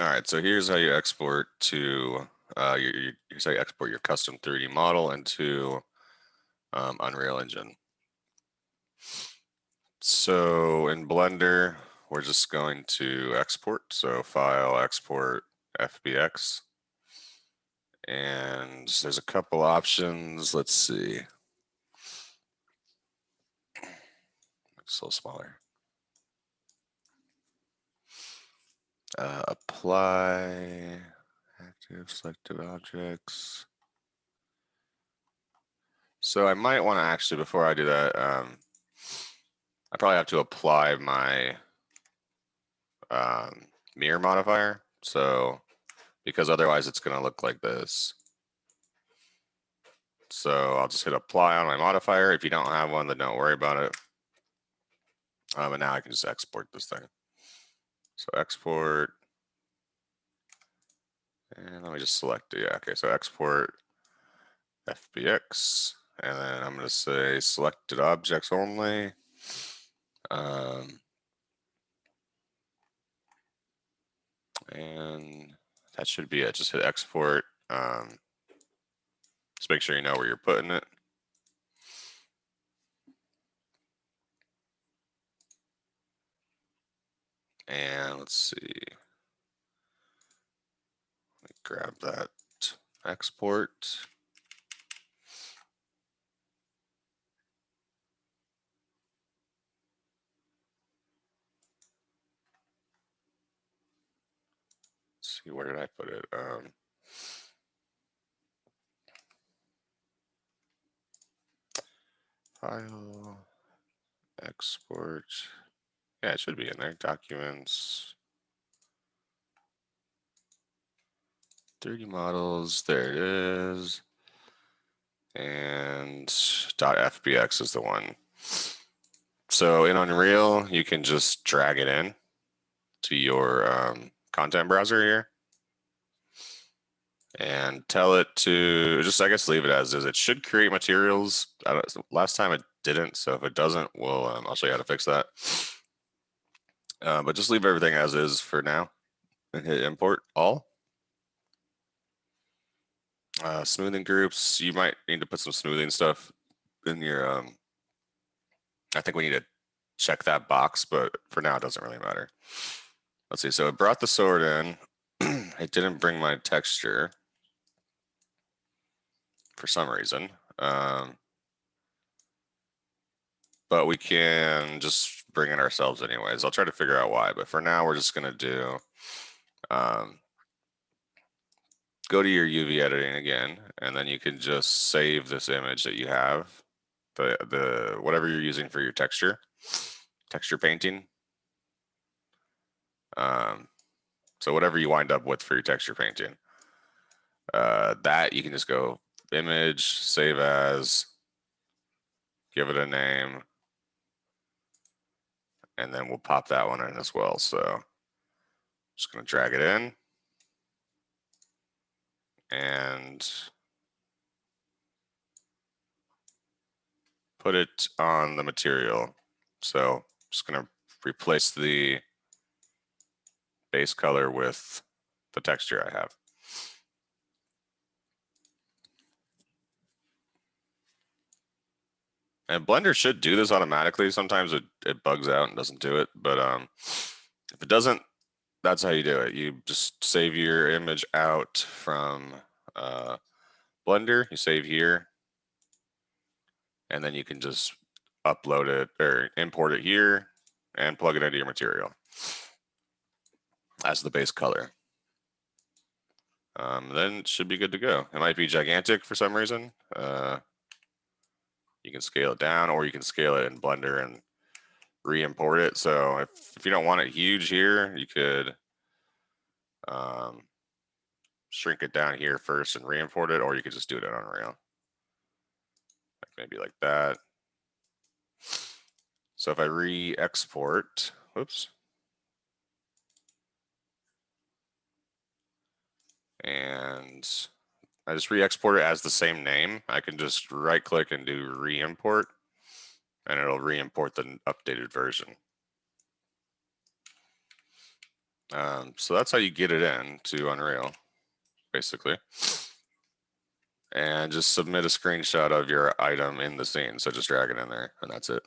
All right, so here's how you export to here's how you export your custom 3D model into Unreal Engine. So in Blender, we're just going to export. So File, Export, FBX. And there's a couple options. Let's see. It's a little smaller. Apply, active, selected objects. So I might want to actually, before I do that, I probably have to apply my mirror modifier. So, because otherwise it's going to look like this. So I'll just hit apply on my modifier. If you don't have one, then don't worry about it. And now I can just export this thing. So export, and let me just select it. Yeah, okay, so export FBX, and then I'm going to say selected objects only. And that should be it. Just hit export. Just make sure you know where you're putting it. And let's see. Let me grab that export. Let's see, where did I put it? File, export. Yeah, it should be in there. Documents. 3D models. There it is. And .fbx is the one. So in Unreal, you can just drag it in to your content browser here and tell it to just, I guess, leave it as is. It should create materials. Last time it didn't, so if it doesn't, I'll show you how to fix that. But just leave everything as is for now and hit import all. Smoothing groups, you might need to put some smoothing stuff in your, I think we need to check that box, but for now it doesn't really matter. Let's see, so it brought the sword in. It didn't bring my texture for some reason. But we can just bring it ourselves anyways. I'll try to figure out why, but for now we're just gonna do, go to your UV editing again, and then you can just save this image that you have, the whatever you're using for your texture painting. So whatever you wind up with for your texture painting, that you can just go image, save as, give it a name, and then we'll pop that one in as well. So just gonna drag it in and put it on the material. So just gonna replace the base color with the texture I have. And Blender should do this automatically. Sometimes it bugs out and doesn't do it, but if it doesn't, that's how you do it. You just save your image out from Blender, you save here, and then you can just upload it or import it here and plug it into your material as the base color. Then it should be good to go. It might be gigantic for some reason. You can scale it down, or you can scale it in Blender and re-import it. So if you don't want it huge here, you could shrink it down here first and re-import it, or you could just do it in Unreal. Like maybe like that. So if I re-export, whoops. And I just re-export it as the same name, I can just right click and do re-import, and it'll re-import the updated version. So that's how you get it in to Unreal, basically. And just submit a screenshot of your item in the scene. So just drag it in there and that's it.